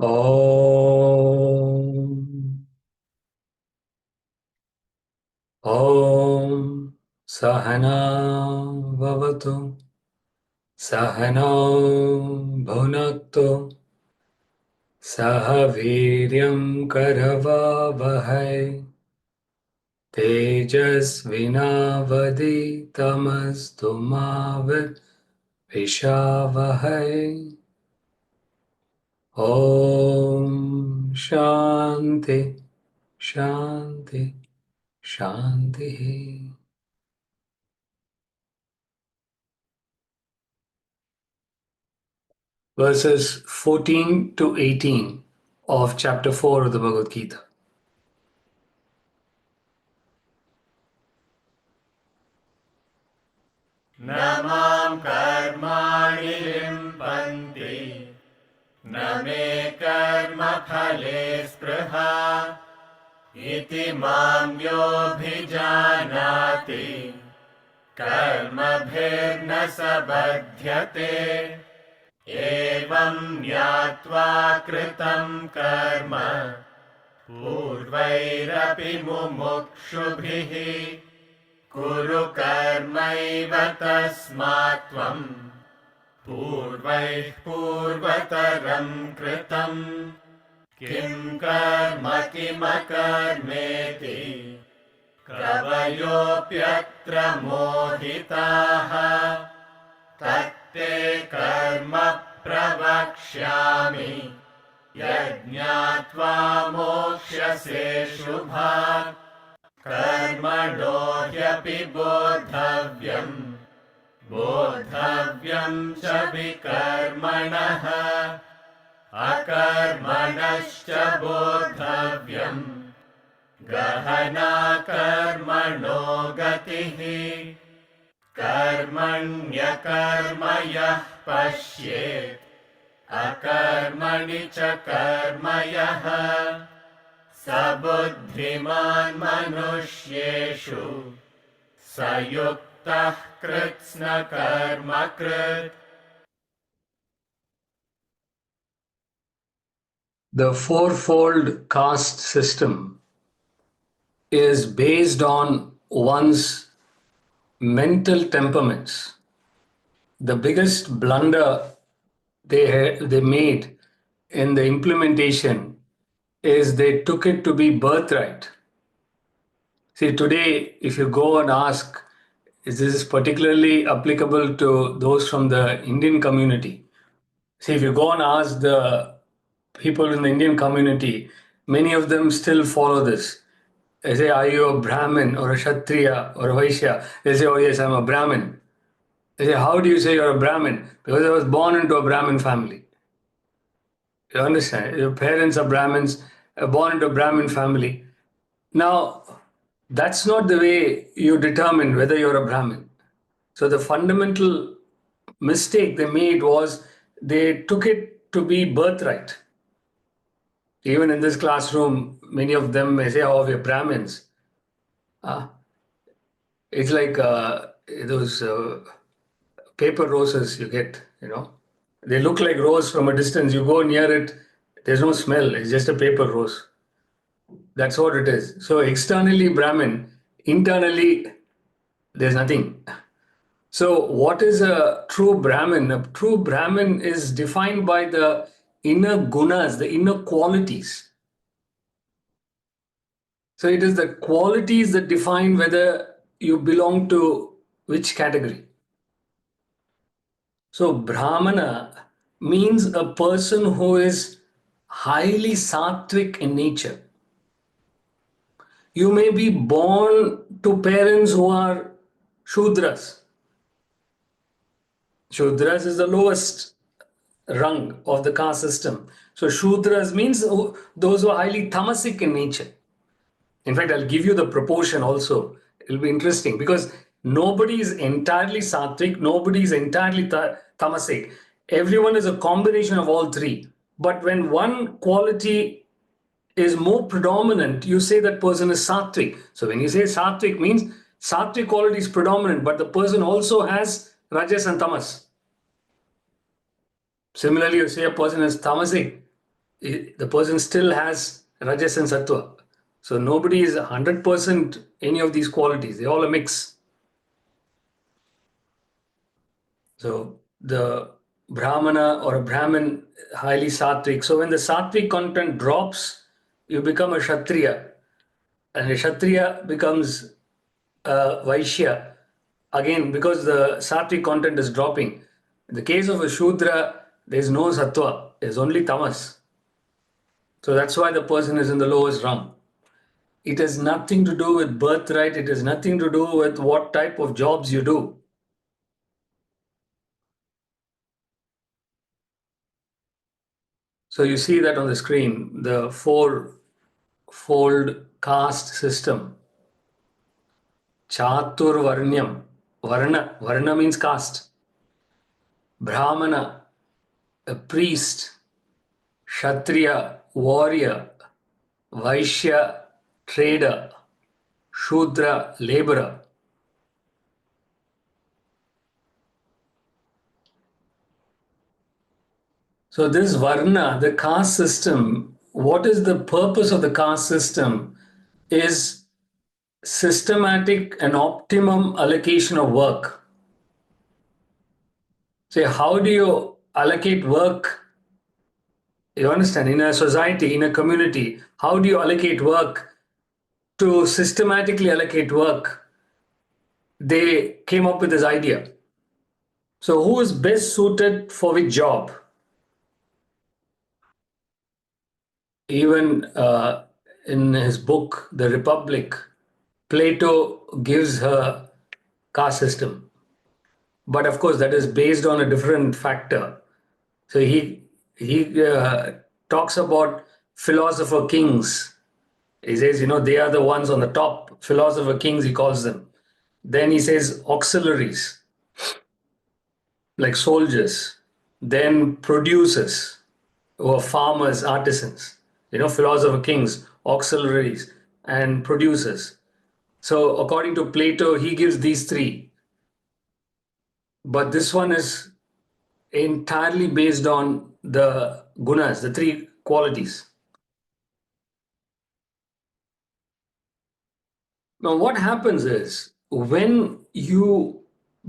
Om. Om Sahana Bhavatu Sahana Bhunaktu Sahaviryam Karavavahai Tejasvinavadi Tamastu Mavid Vishavahai. Om Shanti Shanti Shanti. Verses 14 to 18 of chapter 4 of the Bhagavad Gita. Namam karmani limpanti न मे कर्म फले स्पृहा इति मां योऽभिजानाति कर्मभिर्न स बध्यते एवं ज्ञात्वा कृतं कर्म पूर्वैरपि मुमुक्षुभिः कुरु कर्मैव तस्मात् त्वं पूर्वैः पूर्वतरं कृतं किं कर्म किमकर्मेति कवयोऽप्यत्र मोहिताः तत्ते कर्म प्रवक्ष्यामि यज्ञात्वा मोक्ष्यसे शुभात् कर्मणो ह्यपि बोद्धव्यं च विकर्मणः अकर्मणश्च बोद्धव्यं गहना कर्मणो गतिः कर्मण्यकर्म यः पश्येत् अकर्मणि च कर्म यः स बुद्धिमान् मनुष्येषु स युक्तः कृत्स्नकर्मकृत्. The fourfold caste system is based on one's mental temperaments. The biggest blunder they made in the implementation is they took it to be birthright. See, today, if you go and ask, is this particularly applicable to those from the Indian community? See, if you go and ask the people in the Indian community, many of them still follow this. They say, are you a Brahmin or a Kshatriya or a Vaishya? They say, oh yes, I'm a Brahmin. They say, how do you say you're a Brahmin? Because I was born into a Brahmin family. You understand? Your parents are Brahmins, born into a Brahmin family. Now, that's not the way you determine whether you're a Brahmin. So the fundamental mistake they made was they took it to be birthright. Even in this classroom, many of them may say, oh, we're Brahmins. It's like those paper roses you get, They look like rose from a distance. You go near it, there's no smell. It's just a paper rose. That's what it is. So externally Brahmin, internally there's nothing. So what is a true Brahmin? A true Brahmin is defined by the inner gunas, the inner qualities. So it is the qualities that define whether you belong to which category. So Brahmana means a person who is highly sattvic in nature. You may be born to parents who are Shudras. Shudras is the lowest rung of the caste system. So Shudras means those who are highly tamasic in nature. In fact, I'll give you the proportion also. It'll be interesting because nobody is entirely sattvic, nobody is entirely tamasic. Everyone is a combination of all three. But when one quality is more predominant, you say that person is sattvic. So when you say sattvic means sattvic quality is predominant, but the person also has rajas and tamas. Similarly, you say a person is tamasic, the person still has rajas and sattva. So nobody is 100% any of these qualities. They all a mix. So the Brahmana or a Brahmin, highly sattvic. So when the sattvic content drops, you become a Kshatriya. And a Kshatriya becomes a Vaishya. Again, because the sattvic content is dropping. In the case of a Shudra, there is no sattva, there's only tamas. So that's why the person is in the lowest rung. It has nothing to do with birthright, it has nothing to do with what type of jobs you do. So you see that on the screen, the four-fold caste system. Chatur Varnyam. Varna means caste. Brahmana, a priest. Kshatriya, warrior. Vaishya, trader. Shudra, laborer. So this Varna, the caste system, what is the purpose of the caste system is systematic and optimum allocation of work. Say, how do you allocate work? You understand, in a society, in a community, how do you allocate work? To systematically allocate work, they came up with this idea. So, who is best suited for which job? Even in his book, The Republic, Plato gives her caste system. But of course, that is based on a different factor. So he talks about philosopher kings. He says, they are the ones on the top, philosopher kings, he calls them. Then he says auxiliaries, like soldiers. Then producers, or farmers, artisans. Philosopher kings, auxiliaries, and producers. So according to Plato, he gives these three. But this one is entirely based on the gunas, the three qualities. Now, what happens is when you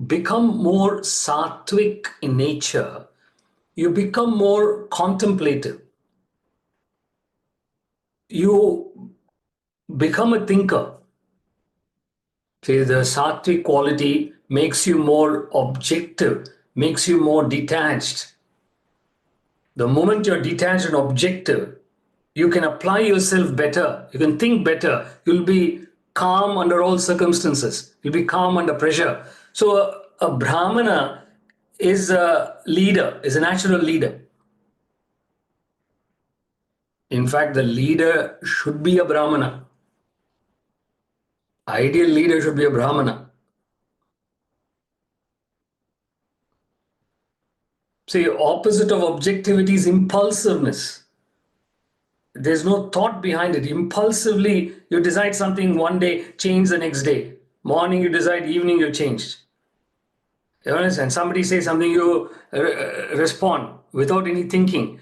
become more sattvic in nature, you become more contemplative. You become a thinker. See, the sattvic quality makes you more objective, makes you more detached. The moment you're detached and objective, you can apply yourself better, you can think better, you'll be calm under all circumstances, you'll be calm under pressure. So, a Brahmana is a leader, is a natural leader. In fact, the leader should be a Brahmana. Ideal leader should be a Brahmana. See, opposite of objectivity is impulsiveness. There's no thought behind it. Impulsively, you decide something one day, change the next day. Morning you decide, evening you changed. You understand? Somebody says something, you respond without any thinking.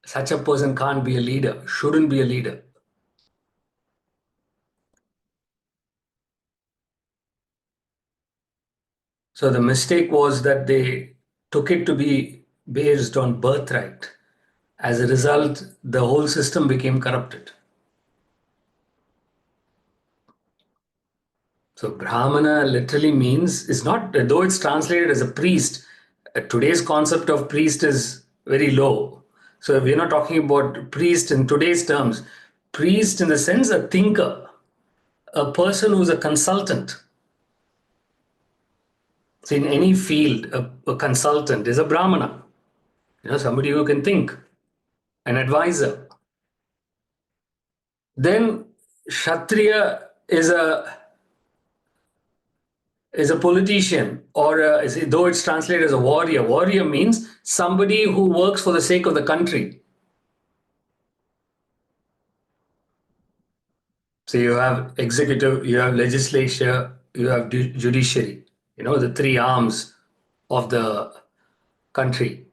Such a person can't be a leader, shouldn't be a leader. So the mistake was that they took it to be based on birthright. As a result, the whole system became corrupted. So Brahmana literally means, it's not, though it's translated as a priest, today's concept of priest is very low. So we're not talking about priest in today's terms. Priest in the sense a thinker, a person who's a consultant. So in any field, a consultant is a Brahmana. Somebody who can think, an advisor. Then Kshatriya is a politician, or though it's translated as a warrior. Warrior means somebody who works for the sake of the country. So you have executive, you have legislature, you have judiciary. The three arms of the country.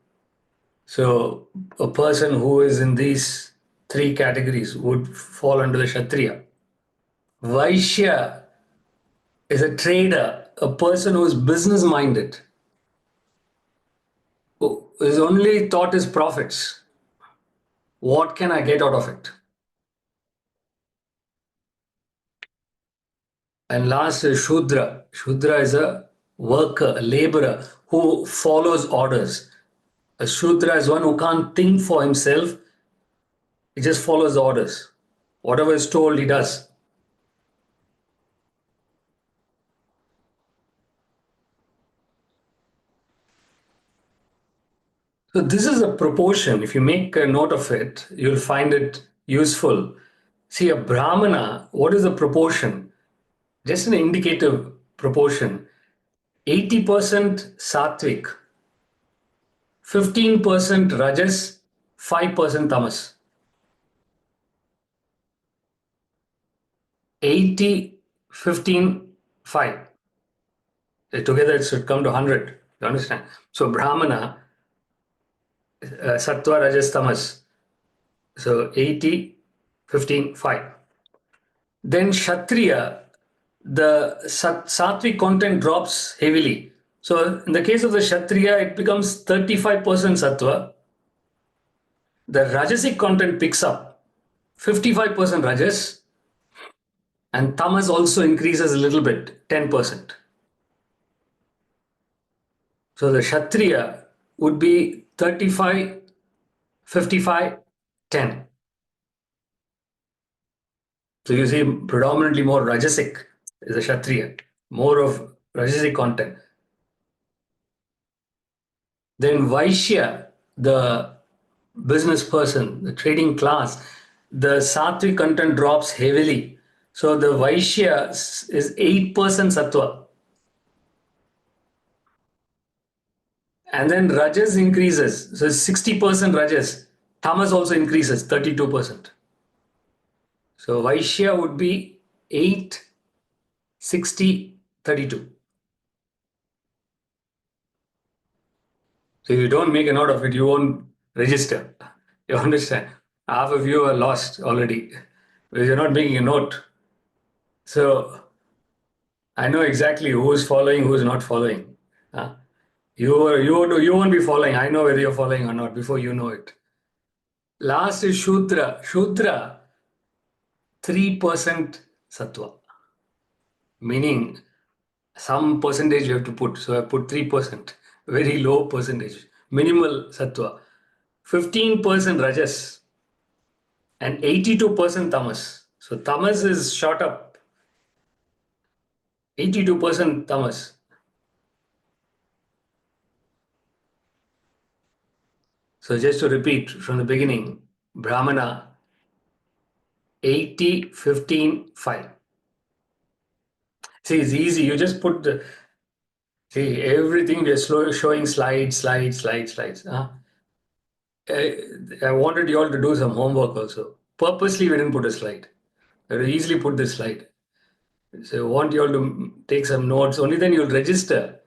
So a person who is in these three categories would fall under the Kshatriya. Vaishya is a trader, a person who is business minded. His only thought is profits. What can I get out of it? And last is Shudra. Shudra is a worker, a laborer who follows orders. A Shudra is one who can't think for himself, he just follows orders. Whatever is told, he does. So this is a proportion. If you make a note of it, you'll find it useful. See, a Brahmana, what is the proportion? Just an indicative proportion. 80% sattvic, 15% rajas, 5% tamas. 80, 15, 5. Together it should come to 100. You understand? So Brahmana, sattva, rajas, tamas. So 80, 15, 5. Then Kshatriya, the sattvic content drops heavily. So in the case of the Kshatriya, it becomes 35% sattva. The Rajasic content picks up 55% Rajas, and Tamas also increases a little bit, 10%. So the Kshatriya would be 35, 55, 10. So you see predominantly more Rajasic is a Kshatriya, more of Rajasic content. Then Vaishya, the business person, the trading class, the sattvic content drops heavily. So the Vaishya is 8% sattva. And then Rajas increases. So 60% Rajas. Tamas also increases, 32%. So Vaishya would be 8, 60, 32. So if you don't make a note of it, you won't register. You understand? Half of you are lost already because you're not making a note. So I know exactly who's following, who's not following. You won't be following. I know whether you're following or not before you know it. Last is Shudra. Shudra, 3% sattva. Meaning some percentage you have to put. So I put 3%, very low percentage, minimal sattva. 15% rajas and 82% tamas. So tamas is shot up. 82% tamas. So just to repeat from the beginning, Brahmana 80, 15, 5. See, it's easy. You just put the, see, everything we are showing slides. I wanted you all to do some homework also. Purposely, we didn't put a slide. I would easily put this slide. So I want you all to take some notes. Only then you'll register.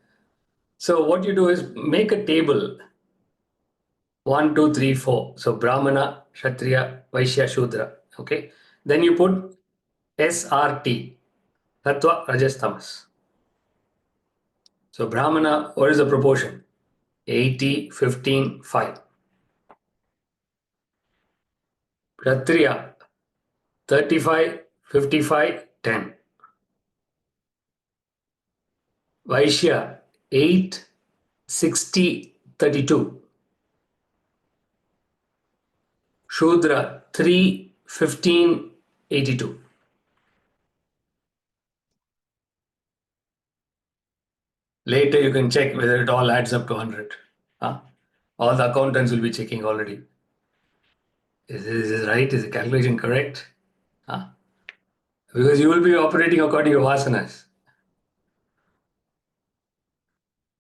So what you do is make a table. 1, 2, 3, 4. So Brahmana, Kshatriya, Vaishya, Shudra. Okay. Then you put SRT. Sattva, Rajas, Tamas. So Brahmana, what is the proportion? 80, 15, 5. Kshatriya, 35, 55, 10. Vaishya, 8, 60, 32. Shudra, 3, 15, 82. Later you can check whether it all adds up to 100. Huh? All the accountants will be checking already. Is this right? Is the calculation correct? Huh? Because you will be operating according to vasanas.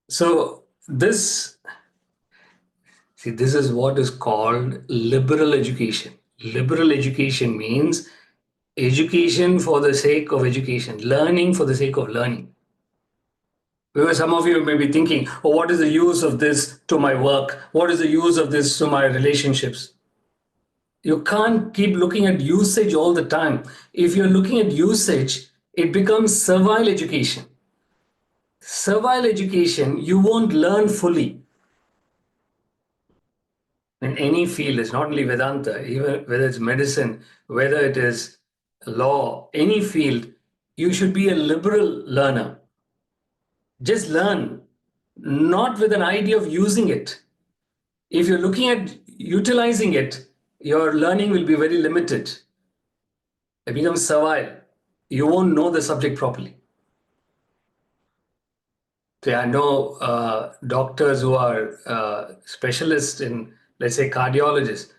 So this is what is called liberal education. Liberal education means education for the sake of education, learning for the sake of learning. Because some of you may be thinking, oh, what is the use of this to my work? What is the use of this to my relationships? You can't keep looking at usage all the time. If you're looking at usage, it becomes servile education. Servile education, you won't learn fully. In any field, it's not only Vedanta, even whether it's medicine, whether it is law, any field, you should be a liberal learner. Just learn, not with an idea of using it. If you're looking at utilizing it, your learning will be very limited. It becomes servile. You won't know the subject properly. So I know doctors who are specialists in, let's say, cardiologists.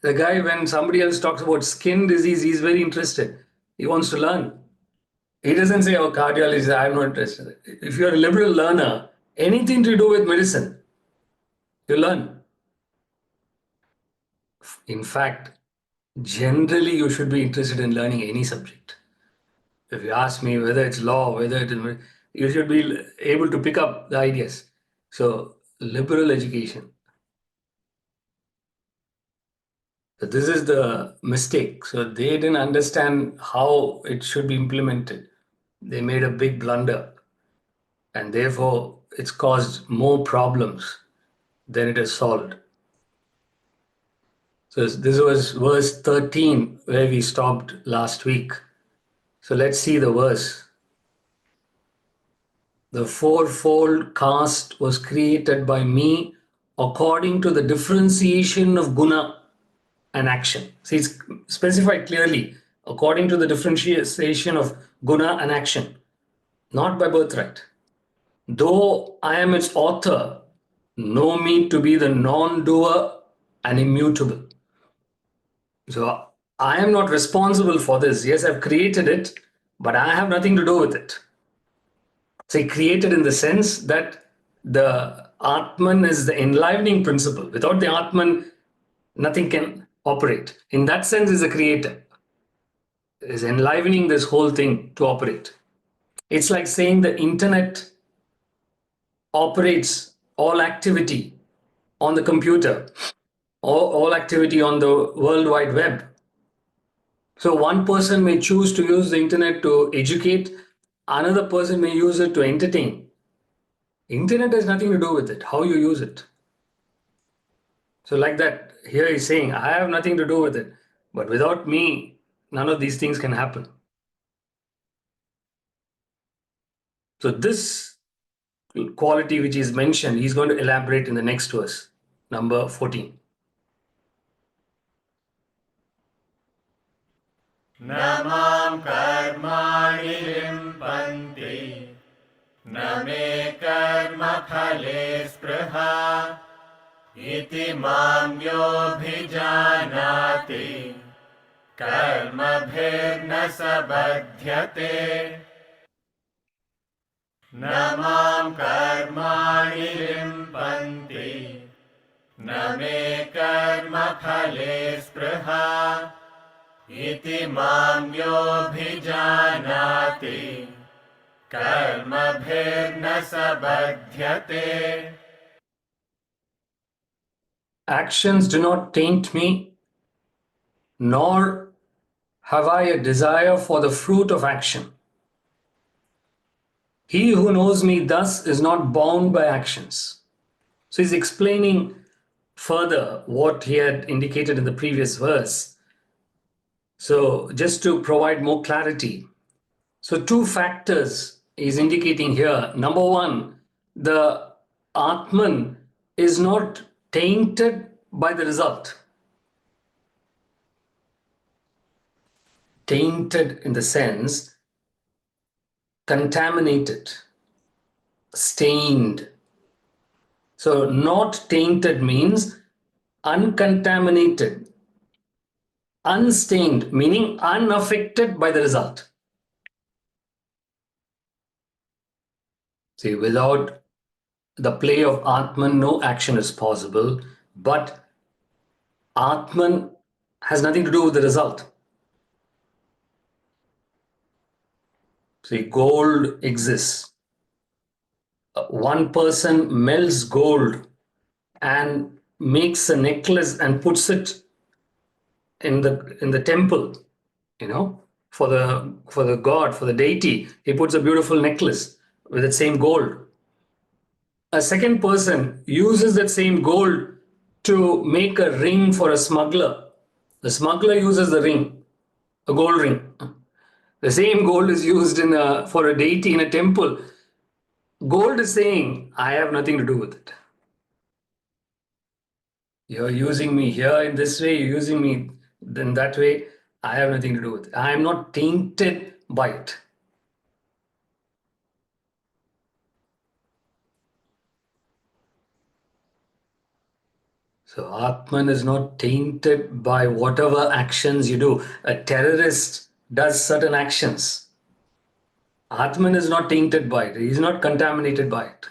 The guy, when somebody else talks about skin disease, he's very interested. He wants to learn. He doesn't say, oh, cardiologist, I'm not interested. If you're a liberal learner, anything to do with medicine, you learn. In fact, generally, you should be interested in learning any subject. If you ask me whether it's law, whether it is, you should be able to pick up the ideas. So, liberal education. So this is the mistake. So they didn't understand how it should be implemented. They made a big blunder, and therefore it's caused more problems than it has solved. So this was verse 13 where we stopped last week. So let's see the verse. The fourfold caste was created by me according to the differentiation of guna and action. See, it's specified clearly according to the differentiation of guna and action, not by birthright. Though I am its author, know me to be the non doer and immutable. So I am not responsible for this. Yes, I've created it, but I have nothing to do with it. Say created in the sense that the Atman is the enlivening principle. Without the Atman, nothing can operate. In that sense, is a creator, is enlivening this whole thing to operate. It's like saying the internet operates all activity on the computer, all activity on the World Wide Web. So one person may choose to use the internet to educate, another person may use it to entertain. Internet has nothing to do with it, how you use it. So like that, here he's saying, I have nothing to do with it, but without me, none of these things can happen. So this quality which is mentioned, he's going to elaborate in the next verse, number 14. न मां कर्माणि लिम्पन्ति न मे कर्मफले स्पृहा इति मां योऽभिजानाति कर्मभिर्न स बध्यते न मां कर्माणि लिम्पन्ति न मे कर्मफले स्पृहा इति मां योऽभिजानाति कर्मभिर्न स बध्यते. Actions do not taint me, nor have I a desire for the fruit of action. He who knows me thus is not bound by actions. So he's explaining further what he had indicated in the previous verse. So just to provide more clarity. So two factors he's indicating here. Number one, the Atman is not tainted by the result. Tainted in the sense contaminated, stained. So not tainted means uncontaminated, unstained, meaning unaffected by the result. See, without the play of Atman, no action is possible, but Atman has nothing to do with the result. See, gold exists. one person melts gold and makes a necklace and puts it in the temple, for the god, for the deity. He puts a beautiful necklace with that same gold. A second person uses that same gold to make a ring for a smuggler. The smuggler uses the ring, a gold ring. The same gold is used for a deity in a temple. Gold is saying, I have nothing to do with it. You're using me here in this way, you're using me in that way. I have nothing to do with it. I am not tainted by it. So Atman is not tainted by whatever actions you do. A terrorist does certain actions. Atman is not tainted by it. He is not contaminated by it.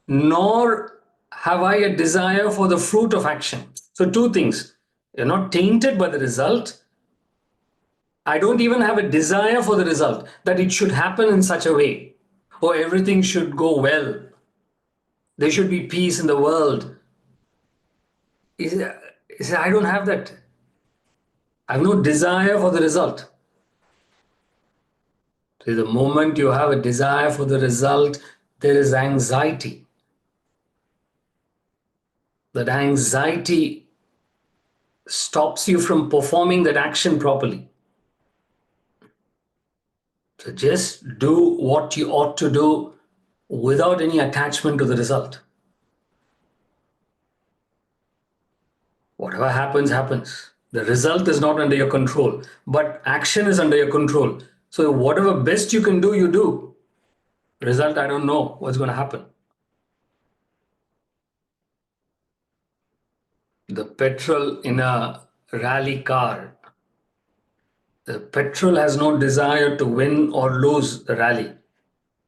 Nor have I a desire for the fruit of action. So two things. You're not tainted by the result. I don't even have a desire for the result, that it should happen in such a way, or everything should go well. There should be peace in the world. I don't have that. I have no desire for the result. So the moment you have a desire for the result, there is anxiety. That anxiety stops you from performing that action properly. So just do what you ought to do without any attachment to the result. Whatever happens, happens. The result is not under your control, but action is under your control. So whatever best you can do, you do. Result, I don't know what's going to happen. The petrol in a rally car, the petrol has no desire to win or lose the rally.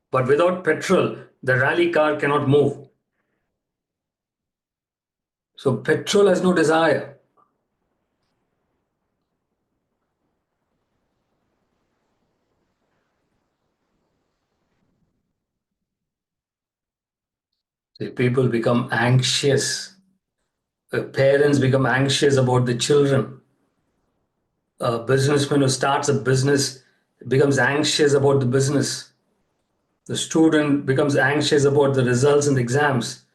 But without petrol, the rally car cannot move. So petrol has no desire. See, people become anxious. Parents become anxious about the children. A businessman who starts a business becomes anxious about the business. The student becomes anxious about the results in the exams.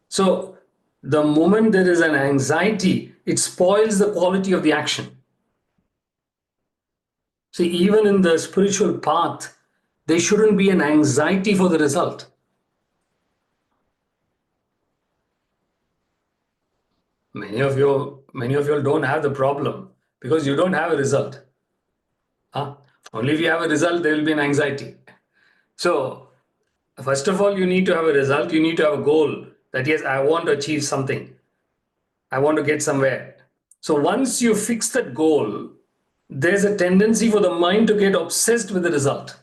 So the moment there is an anxiety, it spoils the quality of the action. See, even in the spiritual path, there shouldn't be an anxiety for the result. Many of you don't have the problem because you don't have a result. Huh? Only if you have a result, there will be an anxiety. So, first of all, you need to have a result. You need to have a goal that, yes, I want to achieve something. I want to get somewhere. So, once you fix that goal, there's a tendency for the mind to get obsessed with the result.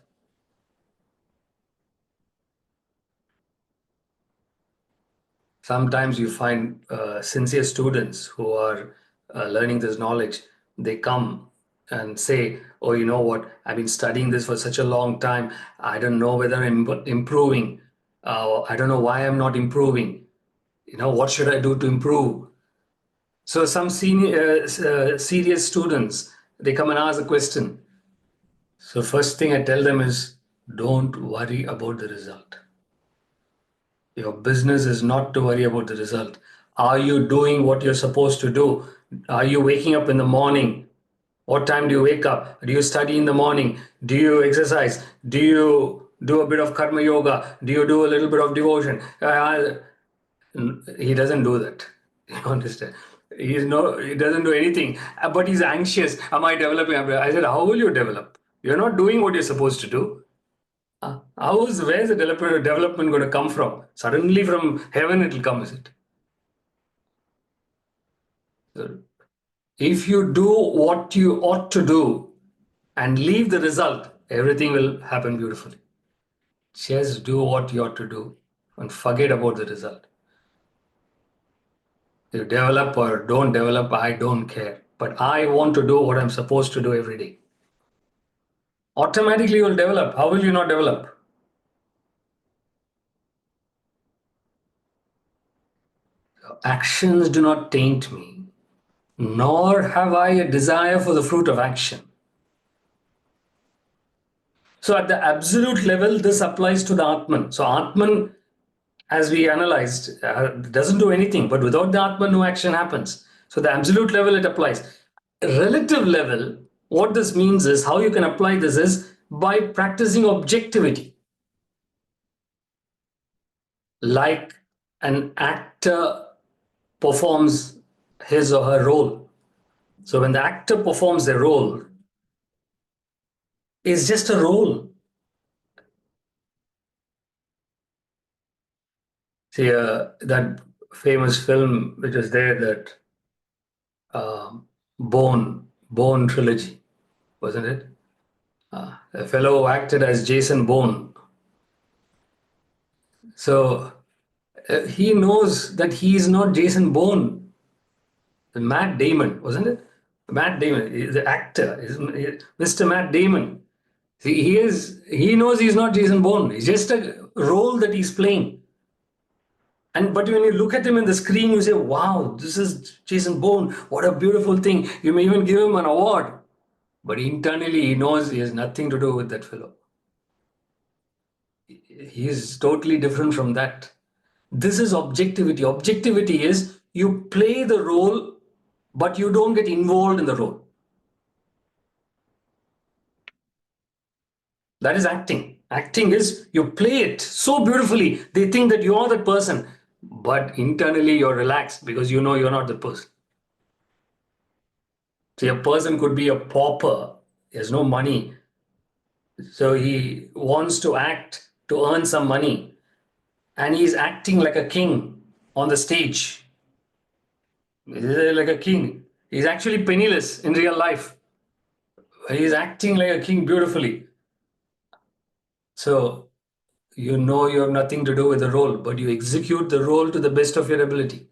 Sometimes you find sincere students who are learning this knowledge, they come and say, oh, you know what, I've been studying this for such a long time. I don't know whether I'm improving. I don't know why I'm not improving. What should I do to improve? So some serious students, they come and ask a question. So first thing I tell them is, don't worry about the result. Your business is not to worry about the result. Are you doing what you're supposed to do? Are you waking up in the morning? What time do you wake up? Do you study in the morning? Do you exercise? Do you do a bit of karma yoga? Do you do a little bit of devotion? He doesn't do that. You understand? He doesn't do anything, but he's anxious. Am I developing? I said, how will you develop? You're not doing what you're supposed to do. Where's the development going to come from? Suddenly from heaven it will come, is it? So if you do what you ought to do and leave the result, everything will happen beautifully. Just do what you ought to do and forget about the result. You develop or don't develop, I don't care. But I want to do what I'm supposed to do every day. Automatically you will develop. How will you not develop? Actions do not taint me, nor have I a desire for the fruit of action. So at the absolute level, this applies to the Atman. So Atman, as we analyzed, doesn't do anything, but without the Atman, no action happens. So the absolute level, it applies. Relative level, what this means is, how you can apply this is by practicing objectivity. Like an actor performs his or her role. So when the actor performs their role, it's just a role. See, that famous film which is there, that Bone trilogy, wasn't it? A fellow who acted as Jason Bourne. So he knows that he is not Jason Bourne. Matt Damon, wasn't it? Matt Damon, the actor, Mr. Matt Damon. See, he knows he's not Jason Bourne. It's just a role that he's playing. But when you look at him in the screen, you say, "Wow, this is Jason Bourne. What a beautiful thing!" You may even give him an award. But internally, he knows he has nothing to do with that fellow. He is totally different from that. This is objectivity. Objectivity is you play the role, but you don't get involved in the role. That is acting. Acting is you play it so beautifully, they think that you are that person, but internally you're relaxed because you know you're not the person. See, a person could be a pauper, he has no money, so he wants to act to earn some money, and he's acting like a king on the stage. He's like a king. He's actually penniless in real life. He's acting like a king beautifully. So you know you have nothing to do with the role, but you execute the role to the best of your ability.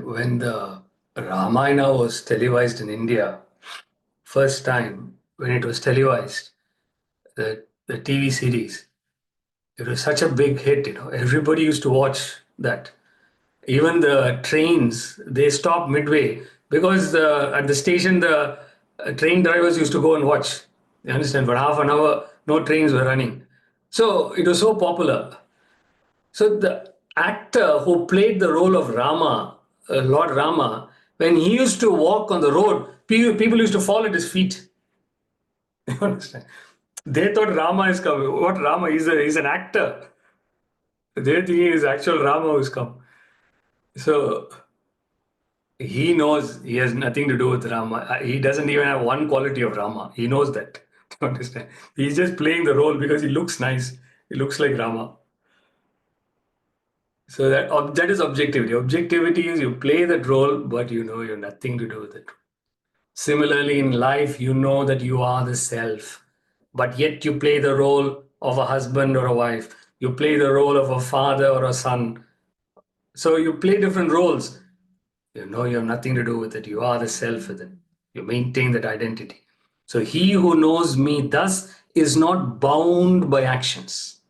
When the Ramayana was televised in India, first time when it was televised, the TV series, it was such a big hit, everybody used to watch that. Even the trains, they stopped midway because at the station, the train drivers used to go and watch. You understand? For half an hour, no trains were running. So it was so popular. So the actor who played the role of Rama, Lord Rama, when he used to walk on the road, people used to fall at his feet. You understand? They thought Rama is coming. What Rama? He's an actor. They think he is actual Rama who's come. So he knows he has nothing to do with Rama. He doesn't even have one quality of Rama. He knows that. You understand? He's just playing the role because he looks nice. He looks like Rama. So that is objectivity. Objectivity is you play that role, but you know you have nothing to do with it. Similarly, in life, you know that you are the self, but yet you play the role of a husband or a wife. You play the role of a father or a son. So you play different roles. You know you have nothing to do with it. You are the self within. You maintain that identity. So he who knows me thus is not bound by actions.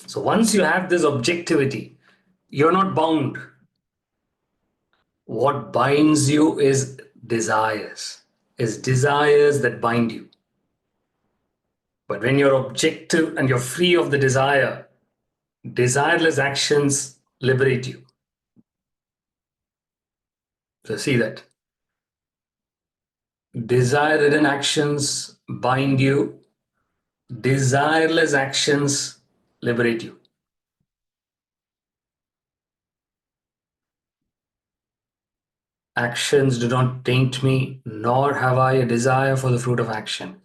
So once you have this objectivity, you're not bound. What binds you is desires that bind you. But when you're objective and you're free of the desire, desireless actions liberate you. So see that. Desire-ridden actions bind you, desireless actions liberate you. Actions do not taint me, nor have I a desire for the fruit of action.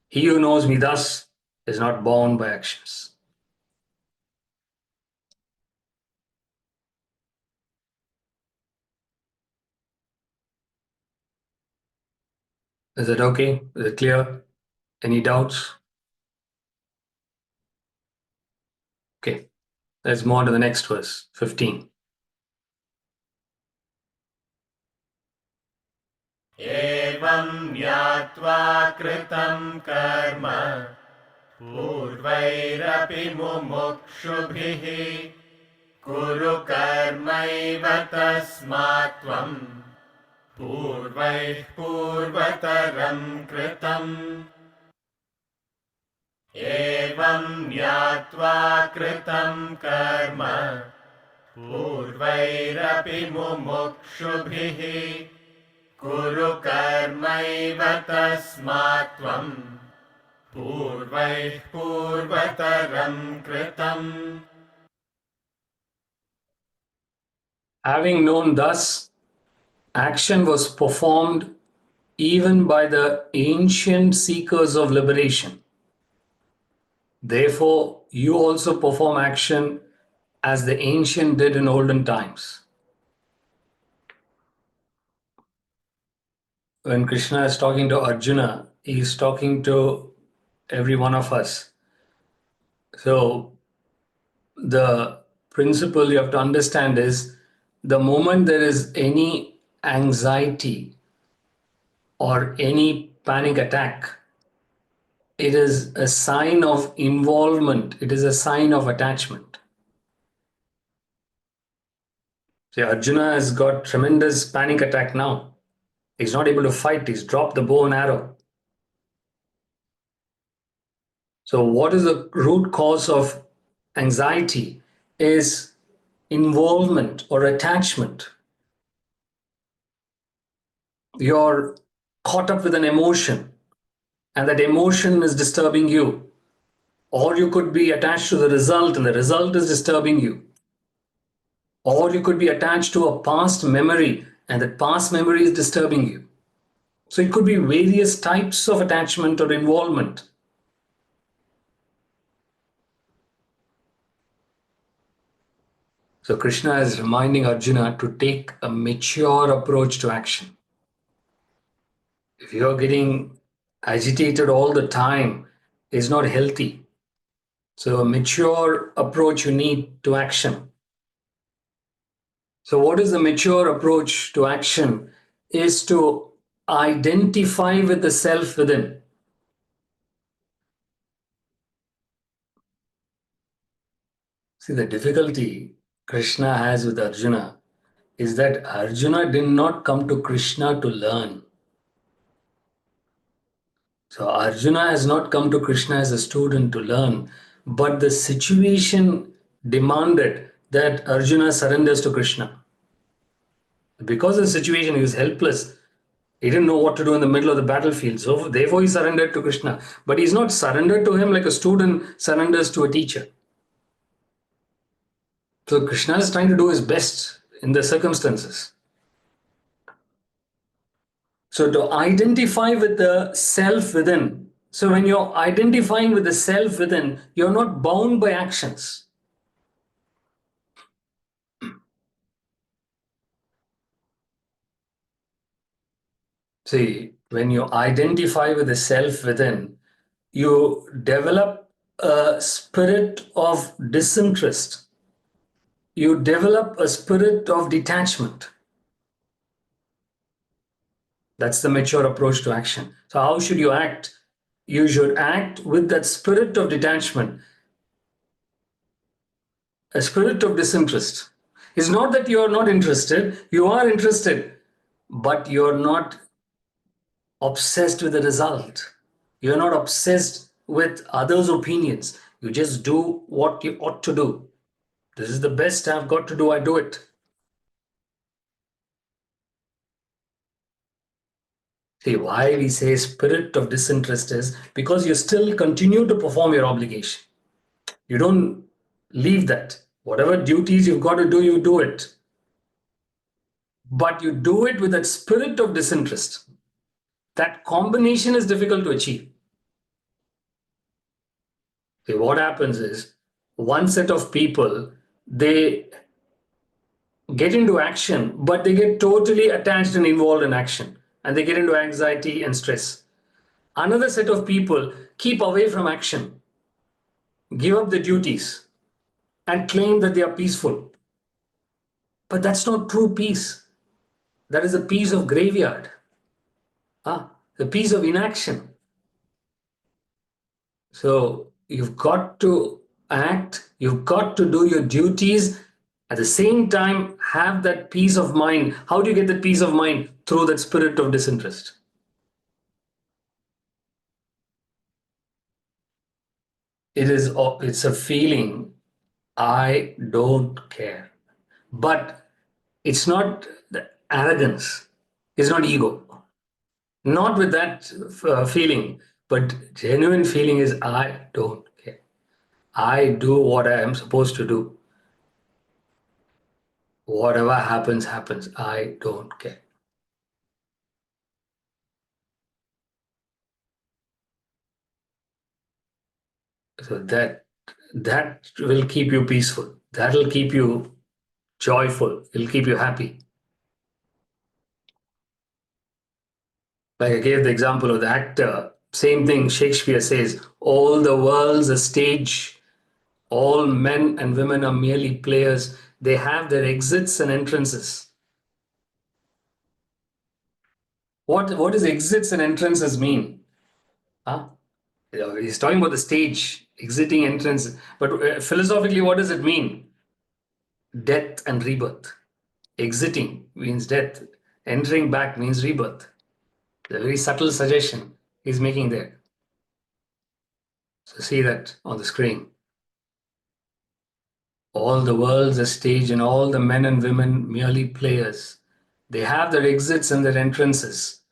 He who knows me thus is not bound by actions. Is it okay? Is it clear? Any doubts? Let's move on to the next verse, 15. एवं ज्ञात्वा कृतं कर्म पूर्वैरपि मुमुक्षुभिः कुरु कर्मैव तस्मात् त्वं पूर्वैः पूर्वतरं कृतम् एवं ज्ञात्वा कृतं कर्म पूर्वैरपि मुमुक्षुभिः कुरु कर्मैव तस्मात् त्वं पूर्वैः पूर्वतरं कृतम्. Having known thus, action was performed even by the ancient seekers of liberation. Therefore, you also perform action as the ancient did in olden times. When Krishna is talking to Arjuna, he is talking to every one of us. So, the principle you have to understand is the moment there is any anxiety or any panic attack, it is a sign of involvement, it is a sign of attachment. See, Arjuna has got tremendous panic attack now. He's not able to fight, he's dropped the bow and arrow. So, what is the root cause of anxiety is involvement or attachment. You're caught up with an emotion, and that emotion is disturbing you. Or you could be attached to the result, and the result is disturbing you. Or you could be attached to a past memory, and that past memory is disturbing you. So it could be various types of attachment or involvement. So Krishna is reminding Arjuna to take a mature approach to action. If you're getting agitated all the time, it's not healthy. So a mature approach you need to action. So what is the mature approach to action? Is to identify with the self within. See, the difficulty Krishna has with Arjuna is that Arjuna did not come to Krishna to learn. So Arjuna has not come to Krishna as a student to learn, but the situation demanded that Arjuna surrenders to Krishna. Because of the situation, he was helpless. He didn't know what to do in the middle of the battlefield. So therefore he surrendered to Krishna. But he's not surrendered to him like a student surrenders to a teacher. So Krishna is trying to do his best in the circumstances. So to identify with the self within. So when you're identifying with the self within, you're not bound by actions. See, when you identify with the self within, you develop a spirit of disinterest. You develop a spirit of detachment. That's the mature approach to action. So how should you act? You should act with that spirit of detachment, a spirit of disinterest. It's not that you are not interested, you are interested, but you're not obsessed with the result. You're not obsessed with others' opinions. You just do what you ought to do. This is the best I've got to do, I do it. See, why we say spirit of disinterest is because you still continue to perform your obligation. You don't leave that. Whatever duties you've got to do, you do it. But you do it with that spirit of disinterest. That combination is difficult to achieve. See, what happens is one set of people, they get into action, but they get totally attached and involved in action, and they get into anxiety and stress. Another set of people keep away from action, give up the duties. and claim that they are peaceful. But that's not true peace. That is the peace of graveyard, the peace of inaction. So you've got to act, you've got to do your duties, at the same time have that peace of mind. How do you get that peace of mind? Through that spirit of disinterest. It's a feeling, I don't care. But it's not the arrogance, it's not ego. Not with that feeling, but genuine feeling is, I don't care. I do what I am supposed to do. Whatever happens, happens. I don't care. So that will keep you peaceful. That will keep you joyful. It'll keep you happy. Like I gave the example of the actor. Same thing Shakespeare says, all the world's a stage. All men and women are merely players. They have their exits and entrances. What does exits and entrances mean? Huh? He's talking about the stage, exiting, entrance. But philosophically, what does it mean? Death and rebirth. Exiting means death. Entering back means rebirth. The very subtle suggestion he's making there. So see that on the screen. All the world's a stage and all the men and women merely players. They have their exits and their entrances.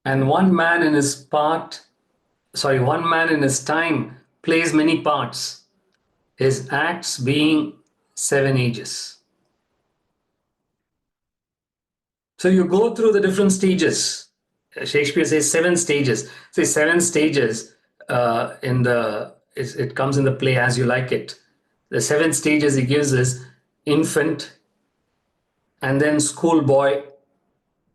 And one man in his time plays many parts, his acts being 7 ages. So you go through the different stages. Shakespeare says 7 stages. Say 7 stages it comes in the play As You Like It. The 7 stages he gives is infant and then schoolboy.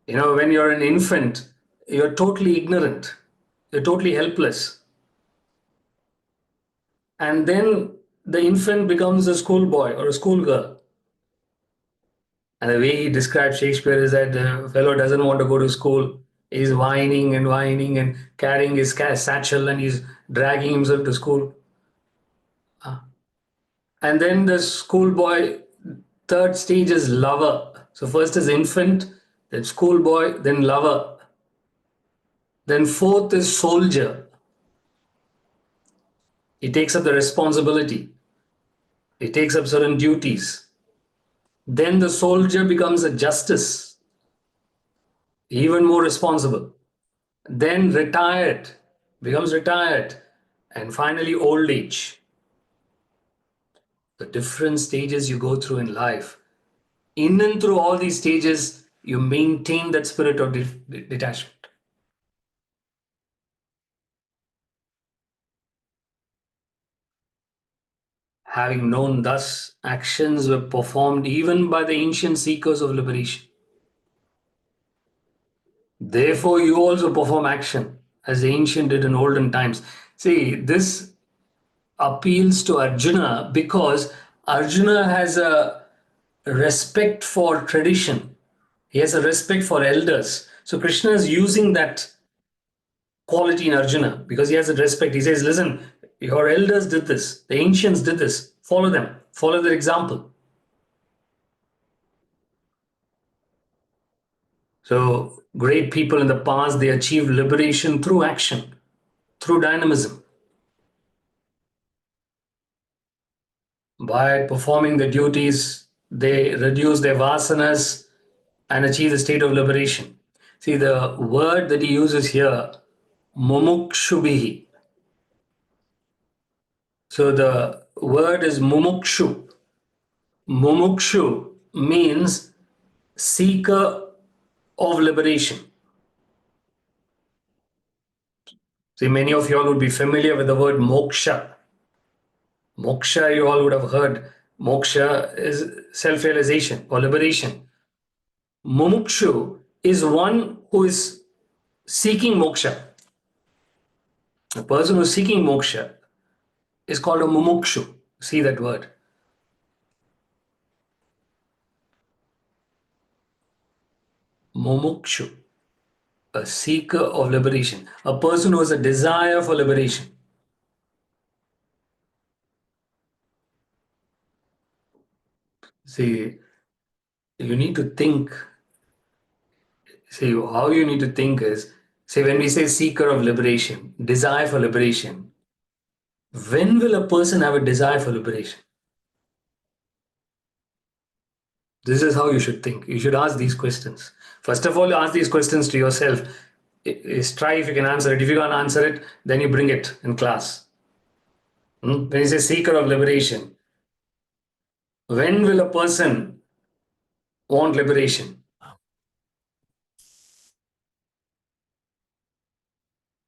When you're an infant, you're totally ignorant. You're totally helpless. And then the infant becomes a schoolboy or a schoolgirl. And the way he describes Shakespeare is that the fellow doesn't want to go to school. He's whining and carrying his satchel and he's dragging himself to school. And then the schoolboy, third stage is lover. So first is infant, then schoolboy, then lover. Then fourth is soldier. He takes up the responsibility. He takes up certain duties. Then the soldier becomes a justice, even more responsible. Then becomes retired. And finally, old age. The different stages you go through in life. In and through all these stages, you maintain that spirit of detachment. Having known thus, actions were performed even by the ancient seekers of liberation. Therefore, you also perform action as the ancient did in olden times. See, this appeals to Arjuna because Arjuna has a respect for tradition. He has a respect for elders. So Krishna is using that quality in Arjuna because he has a respect. He says, listen, your elders did this. The ancients did this. Follow them. Follow their example. So great people in the past, they achieved liberation through action, through dynamism. By performing the duties, they reduce their vasanas and achieve the state of liberation. See, the word that he uses here, mumukshubhihi. So the word is mumukshu. Mumukshu means seeker of liberation. See, many of you all would be familiar with the word moksha. Moksha, you all would have heard. Moksha is self-realization or liberation. Mumukshu is one who is seeking moksha. A person who is seeking moksha is called a mumukshu. See that word. mumukshu, a seeker of liberation, a person who has a desire for liberation. See, you need to think. See, how you need to think is, say, when we say seeker of liberation, desire for liberation, when will a person have a desire for liberation? This is how you should think. You should ask these questions. First of all, ask these questions to yourself. Try if you can answer it. If you can't answer it, then you bring it in class. When you say seeker of liberation, when will a person want liberation?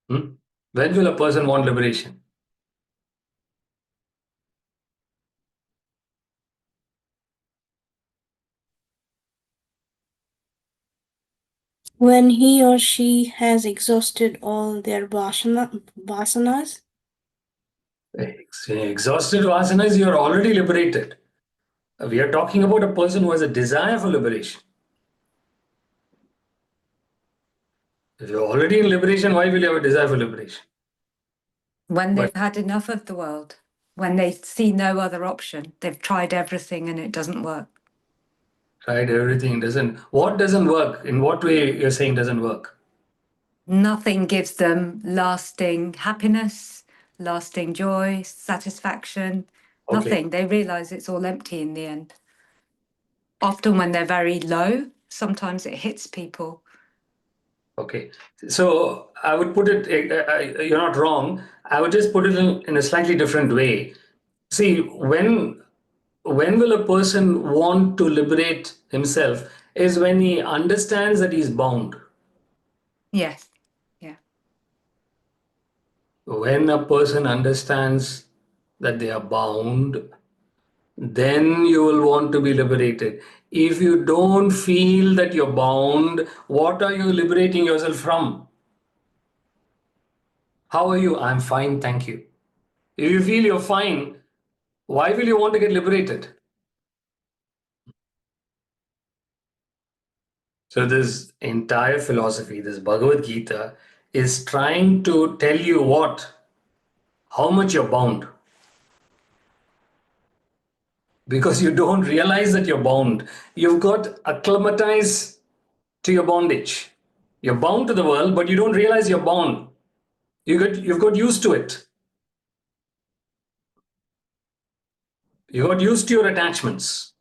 When will a person want liberation? When he or she has exhausted all their vasanas. Exhausted vasanas, you are already liberated. We are talking about a person who has a desire for liberation. If you're already in liberation, why will you have a desire for liberation? When they've had enough of the world, when they see no other option, they've tried everything and it doesn't work. Tried everything, doesn't. What doesn't work? In what way you're saying doesn't work? Nothing gives them lasting happiness, lasting joy, satisfaction. Okay. Nothing. They realize it's all empty in the end. Often when they're very low, sometimes it hits people. Okay. So I would put it, you're not wrong. I would just put it in a slightly different way. See, when will a person want to liberate himself is when he understands that he's bound. Yes. Yeah. When a person understands that they are bound, then you will want to be liberated. If you don't feel that you're bound, what are you liberating yourself from? How are you? I'm fine, thank you. If you feel you're fine, why will you want to get liberated? So this entire philosophy, this Bhagavad Gita, is trying to tell you what? How much you're bound. Because you don't realize that you're bound. You've got acclimatized to your bondage. You're bound to the world, but you don't realize you're bound. You've got used to it. You got used to your attachments.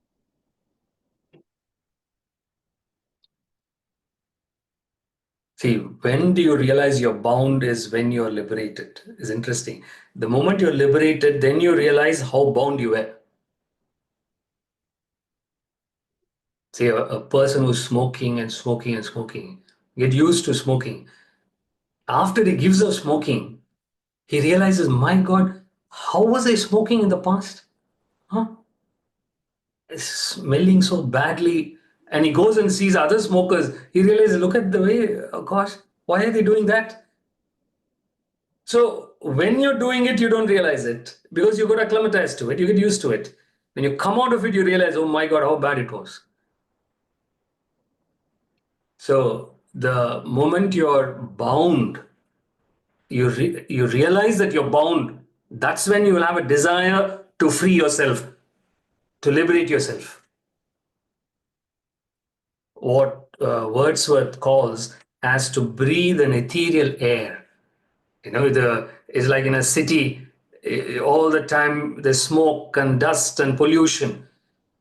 See, when do you realize you're bound is when you're liberated. It's interesting. The moment you're liberated, then you realize how bound you were. Say a person who's smoking and smoking and smoking, get used to smoking. After he gives up smoking, he realizes, my God, how was I smoking in the past? Huh? It's smelling so badly. And he goes and sees other smokers. He realizes, look at the way, oh gosh, why are they doing that? So when you're doing it, you don't realize it because you got acclimatized to it. You get used to it. When you come out of it, you realize, oh my God, how bad it was. So the moment you're bound, you realize that you're bound. That's when you will have a desire to free yourself, to liberate yourself. What Wordsworth calls as to breathe an ethereal air. You know, it's like in a city, all the time there's smoke and dust and pollution.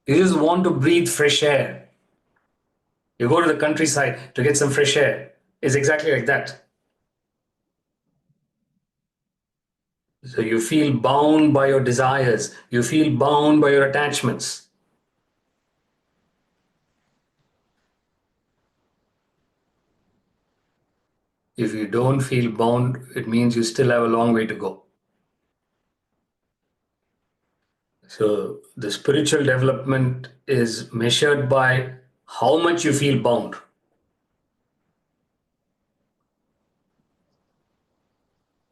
You just want to breathe fresh air. You go to the countryside to get some fresh air. It's exactly like that. So you feel bound by your desires. You feel bound by your attachments. If you don't feel bound, it means you still have a long way to go. So the spiritual development is measured by how much you feel bound.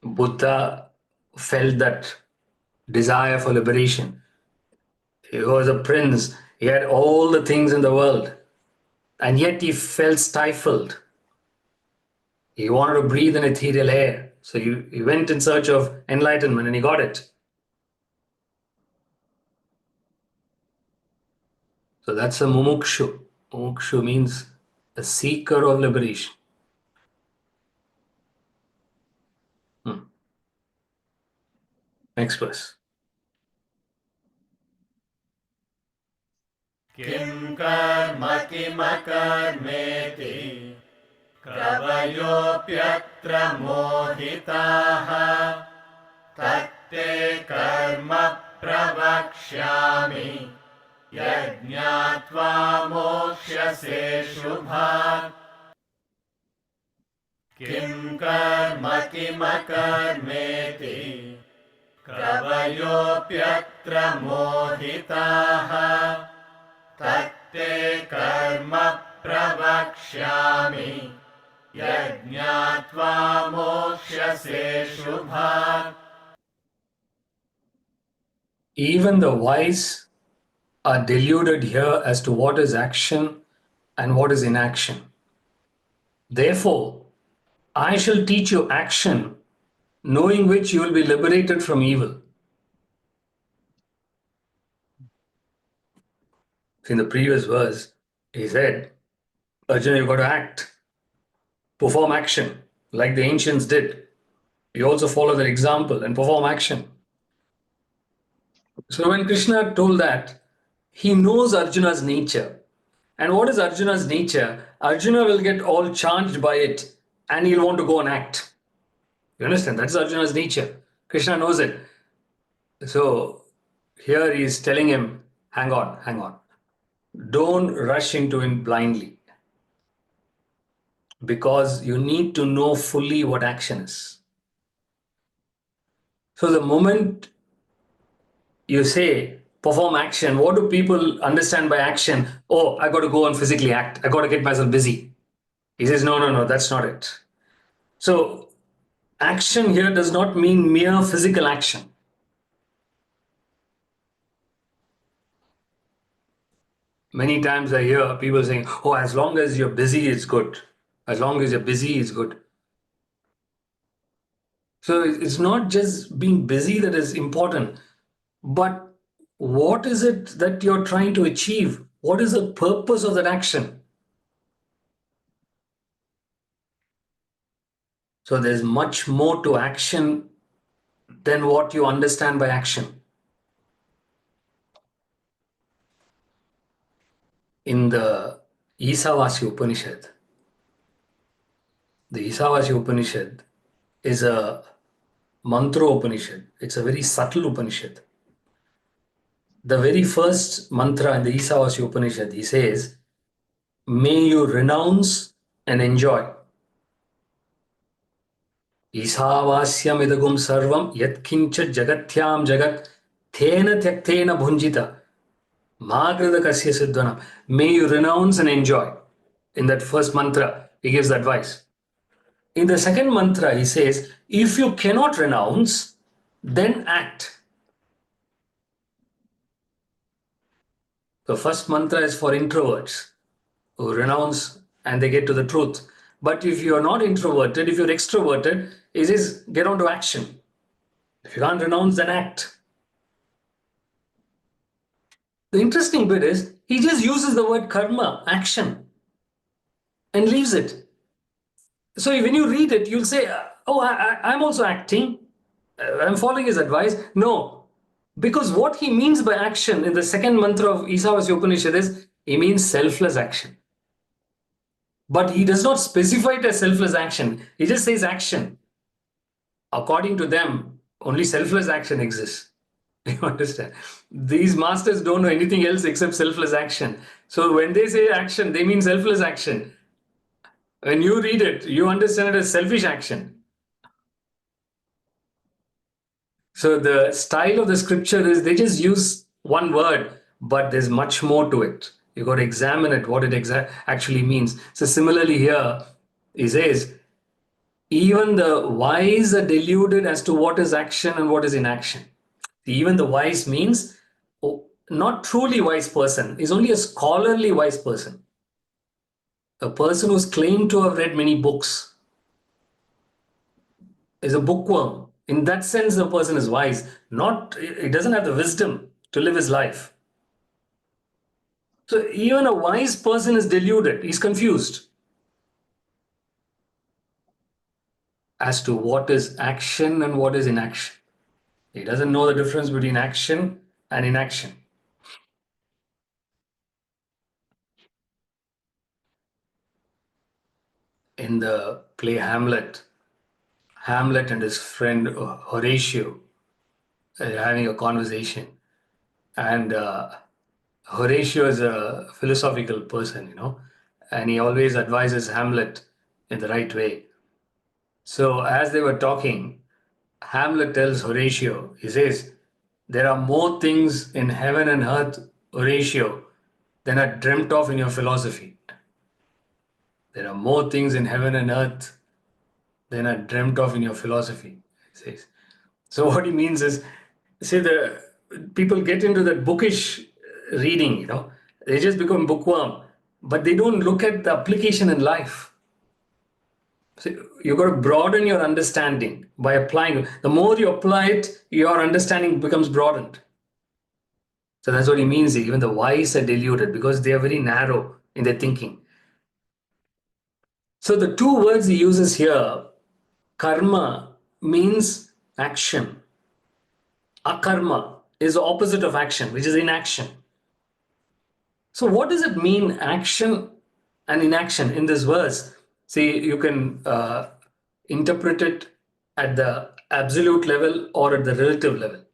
Buddha felt that desire for liberation. He was a prince. He had all the things in the world. And yet he felt stifled. He wanted to breathe in ethereal air. So he went in search of enlightenment and he got it. So that's a mumukshu. Mumukshu means a seeker of liberation. Next verse. किं कर्म किमकर्मेति कवयोऽप्यत्र मोहिताः तत्ते कर्म प्रवक्ष्यामि यज्ञात्वा मोक्ष्यसे शुभात् किं कर्म किमकर्मेति कवयोऽप्यत्र मोहिताः तत्ते कर्म प्रवक्ष्यामि यज्ञात्वा मोक्ष्यसे शुभात्. Even the wise are deluded here as to what is action and what is inaction. Therefore, I shall teach you action, knowing which you will be liberated from evil. In the previous verse, he said, Arjuna, you've got to act, perform action, like the ancients did. You also follow their example and perform action. So when Krishna told that, he knows Arjuna's nature. And what is Arjuna's nature? Arjuna will get all charged by it and he'll want to go and act. You understand? That's Arjuna's nature. Krishna knows it. So here he is telling him, hang on, hang on. Don't rush into it blindly. Because you need to know fully what action is. So the moment you say, perform action, what do people understand by action? Oh, I got to go and physically act. I got to get myself busy. He says, no, that's not it. So action here does not mean mere physical action. Many times I hear people saying, oh, as long as you're busy, it's good. As long as you're busy, it's good. So it's not just being busy that is important, but what is it that you're trying to achieve? What is the purpose of that action? So there's much more to action than what you understand by action. In the Isavasya Upanishad, the Isavasya Upanishad is a mantra Upanishad. It's a very subtle Upanishad. The very first mantra in the Isavasya Upanishad, he says, may you renounce and enjoy. Isavasyam idagum sarvam yatkincha jagathyam jagat thena tyaktena bhunjita magrida kasya siddhanam. May you renounce and enjoy. In that first mantra, he gives the advice. In the second mantra, he says, if you cannot renounce, then act. The first mantra is for introverts who renounce and they get to the truth. But if you are not introverted, if you're extroverted, it is get on to action. If you can't renounce, then act. The interesting bit is, he just uses the word karma, action, and leaves it. So when you read it, you'll say, oh, I'm also acting. I'm following his advice. No, because what he means by action in the second mantra of Isavasya Upanishad is, he means selfless action. But he does not specify it as selfless action. He just says action. According to them, only selfless action exists. You understand? These masters don't know anything else except selfless action. So when they say action, they mean selfless action. When you read it, you understand it as selfish action. So the style of the scripture is they just use one word, but there's much more to it. You got to examine it, what it actually means. So similarly here, he says, even the wise are deluded as to what is action and what is inaction. Even the wise means not truly wise person, is only a scholarly wise person. A person who's claimed to have read many books is a bookworm. In that sense, the person is wise. Not, he doesn't have the wisdom to live his life. So even a wise person is deluded. He's confused as to what is action and what is inaction. He doesn't know the difference between action and inaction. In the play Hamlet, Hamlet and his friend Horatio are having a conversation. And Horatio is a philosophical person, and he always advises Hamlet in the right way. So as they were talking, Hamlet tells Horatio, he says, there are more things in heaven and earth, Horatio, than are dreamt of in your philosophy. There are more things in heaven and earth than are dreamt of in your philosophy, he says. So what he means is, see, the people get into that bookish reading, they just become bookworm, but they don't look at the application in life. So you've got to broaden your understanding by applying. The more you apply it, your understanding becomes broadened. So that's what he means. Even the wise are deluded because they are very narrow in their thinking. So the two words he uses here, karma, means action. Akarma is the opposite of action, which is inaction. So what does it mean, action and inaction in this verse? See, you can interpret it at the absolute level or at the relative level.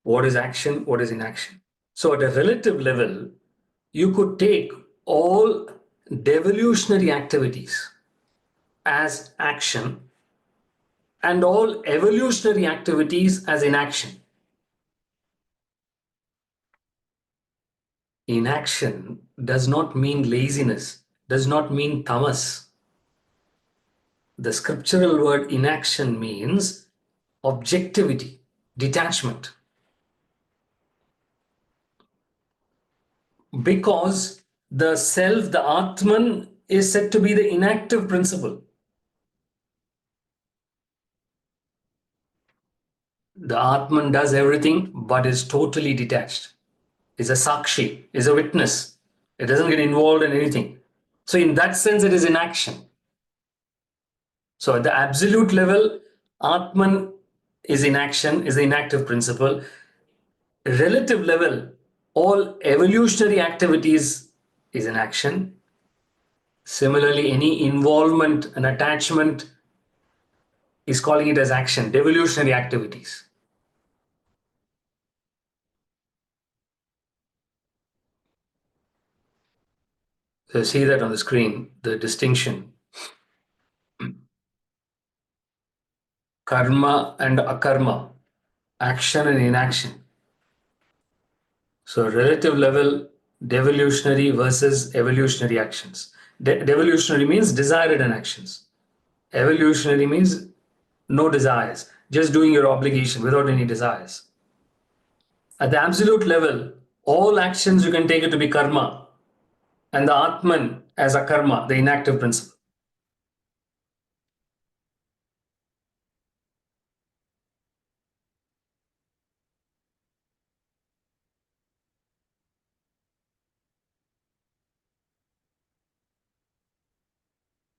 What is action? What is inaction? So at a relative level, you could take all devolutionary activities as action and all evolutionary activities as inaction. Inaction does not mean laziness, does not mean tamas. The scriptural word inaction means objectivity, detachment. Because the self, the Atman, is said to be the inactive principle. The Atman does everything but is totally detached. Is a sakshi, is a witness. It doesn't get involved in anything. So in that sense, it is inaction. So at the absolute level, Atman is inaction, is the inactive principle. Relative level, all evolutionary activities is in action. Similarly, any involvement and attachment is calling it as action, devolutionary activities. So see that on the screen, the distinction. Karma and akarma, action and inaction. So relative level, devolutionary versus evolutionary actions. Devolutionary means desired actions. Evolutionary means no desires, just doing your obligation without any desires. At the absolute level, all actions you can take it to be karma, and the Atman as a karma, the inactive principle.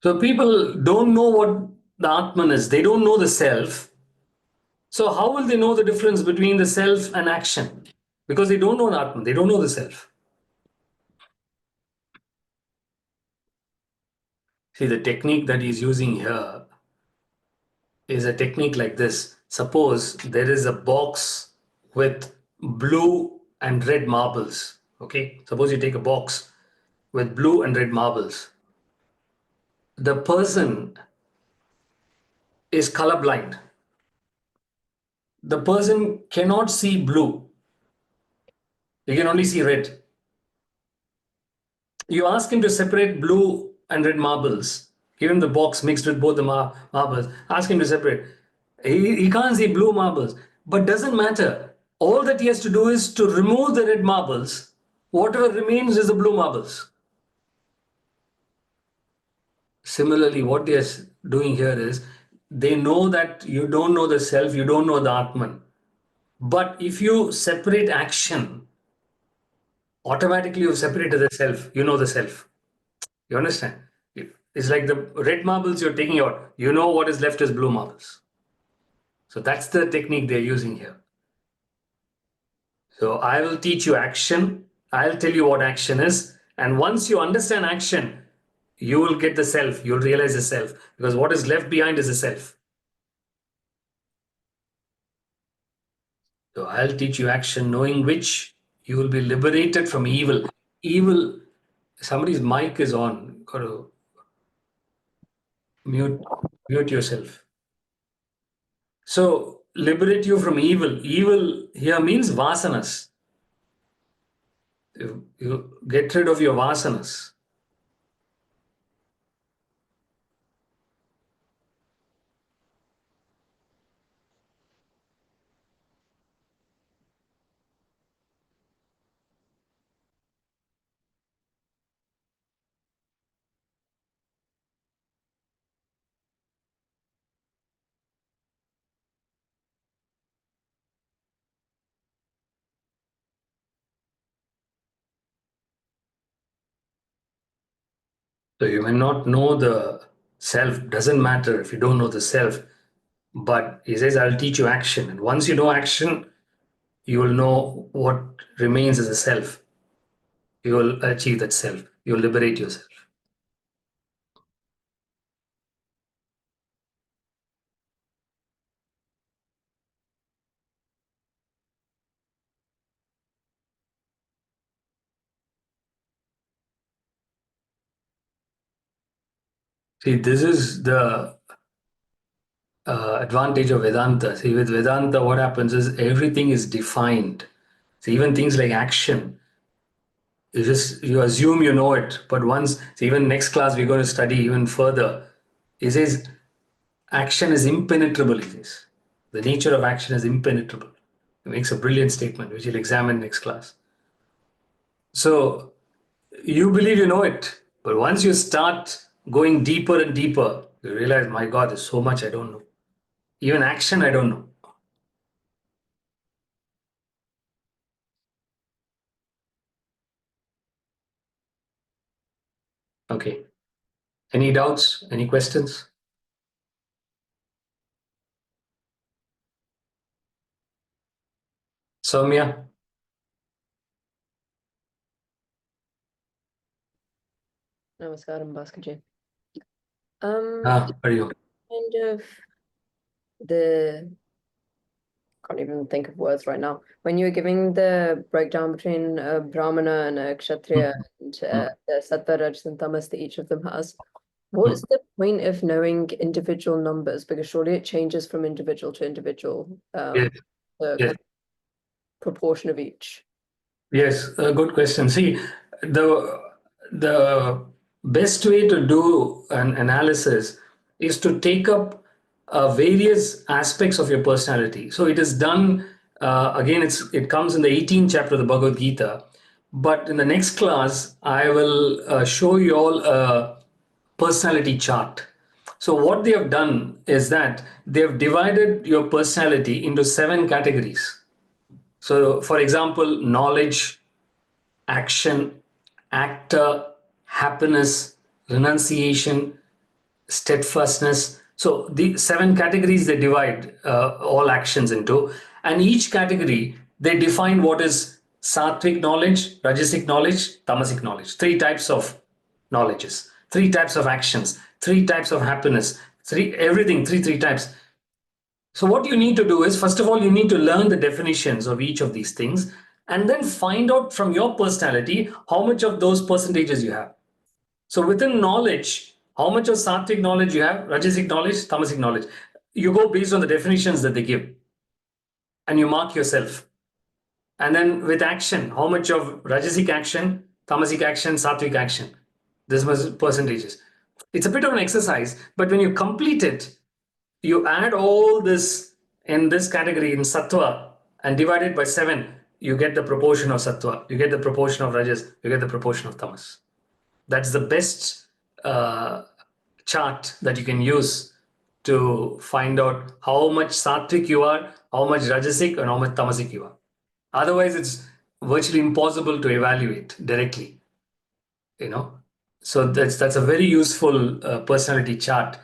So people don't know what the Atman is. They don't know the self. So how will they know the difference between the self and action? Because they don't know the Atman. They don't know the self. See, the technique that he's using here is a technique like this. Suppose there is a box with blue and red marbles. Okay, suppose you take a box with blue and red marbles. The person is colorblind. The person cannot see blue. He can only see red. You ask him to separate blue and red marbles. Give him the box mixed with both the marbles. Ask him to separate. He can't see blue marbles. But doesn't matter. All that he has to do is to remove the red marbles. Whatever remains is the blue marbles. Similarly, what they are doing here is they know that you don't know the self, you don't know the Atman. But if you separate action, automatically you've separated the self, you know the self. You understand? It's like the red marbles you're taking out, you know what is left is blue marbles. So that's the technique they're using here. So I will teach you action. I'll tell you what action is. And once you understand action, you will get the self. You'll realize the self. Because what is left behind is the self. So I'll teach you action, knowing which you will be liberated from evil. Evil, somebody's mic is on. Got to mute yourself. So liberate you from evil. Evil here means vasanas. You get rid of your vasanas. So you may not know the self, doesn't matter if you don't know the self, but he says, I'll teach you action. And once you know action, you will know what remains as a self. You will achieve that self. You will liberate yourself. See, this is the advantage of Vedanta. See, with Vedanta, what happens is everything is defined. So even things like action, you assume you know it, but once, so even next class we're going to study even further. He says action is impenetrable. He says the nature of action is impenetrable. He makes a brilliant statement, which we'll examine next class. So you believe you know it, but once you start going deeper and deeper, you realize, my God, there's so much I don't know. Even action, I don't know. Okay. Any doubts? Any questions? Soumya? Namaskaram, Bhaskarji. How are you? Kind of the can't even think of words right now. When you were giving the breakdown between a Brahmana and a Kshatriya and the Sattva, Rajas, and Tamas that each of them has, what's the point of knowing individual numbers? Because surely it changes from individual to individual, Yes. the Yes. proportion of each. Yes, a good question. See, the best way to do an analysis is to take up various aspects of your personality. So it is done again. It comes in the 18th chapter of the Bhagavad Gita. But in the next class, I will show you all a personality chart. So what they have done is that they have divided your personality into 7 categories. So, for example, knowledge, action, actor, happiness, renunciation, steadfastness. So the 7 categories they divide all actions into, and each category they define what is sattvic knowledge, rajasic knowledge, tamasic knowledge. 3 types of knowledges, 3 types of actions, 3 types of happiness, everything, three types. So what you need to do is, first of all, you need to learn the definitions of each of these things and then find out from your personality how much of those percentages you have. So within knowledge, how much of sattvic knowledge you have, rajasic knowledge, tamasic knowledge. You go based on the definitions that they give and you mark yourself. And then with action, how much of rajasic action, tamasic action, sattvic action. This was percentages. It's a bit of an exercise, but when you complete it, you add all this in this category in sattva and divide it by 7, you get the proportion of sattva, you get the proportion of rajas, you get the proportion of tamas. That's the best chart that you can use to find out how much sattvic you are, how much rajasic, and how much tamasic you are. Otherwise, it's virtually impossible to evaluate directly. So that's a very useful personality chart,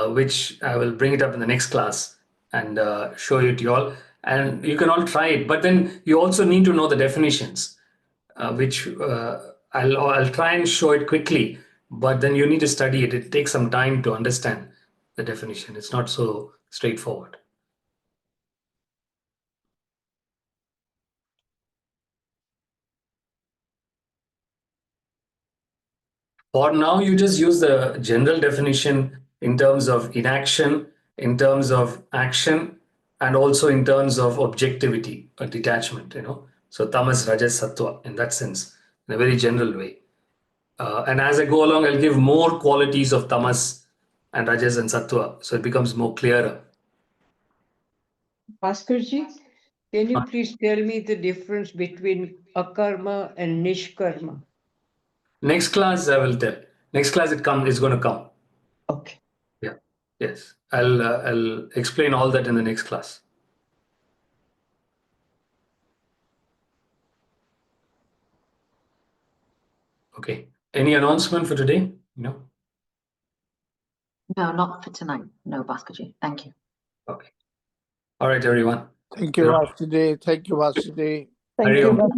which I will bring it up in the next class and show it to you all. And you can all try it. But then you also need to know the definitions, which I'll try and show it quickly. But then you need to study it. It takes some time to understand the definition. It's not so straightforward. For now, you just use the general definition in terms of inaction, in terms of action, and also in terms of objectivity or detachment, So tamas, rajas, sattva in that sense, in a very general way. And as I go along, I'll give more qualities of tamas and rajas and sattva, so it becomes more clearer. Bhaskarji, can you please tell me the difference between akarma and nishkarma? Next class, I will tell. Next class, it's going to come. Okay. Yeah. Yes. I'll explain all that in the next class. Okay. Any announcement for today? No? No, not for tonight. No, Bhaskarji. Thank you. Okay. All right, everyone. Thank you, Vasudev. Thank you, Vasudev. Thank Hari you. Om.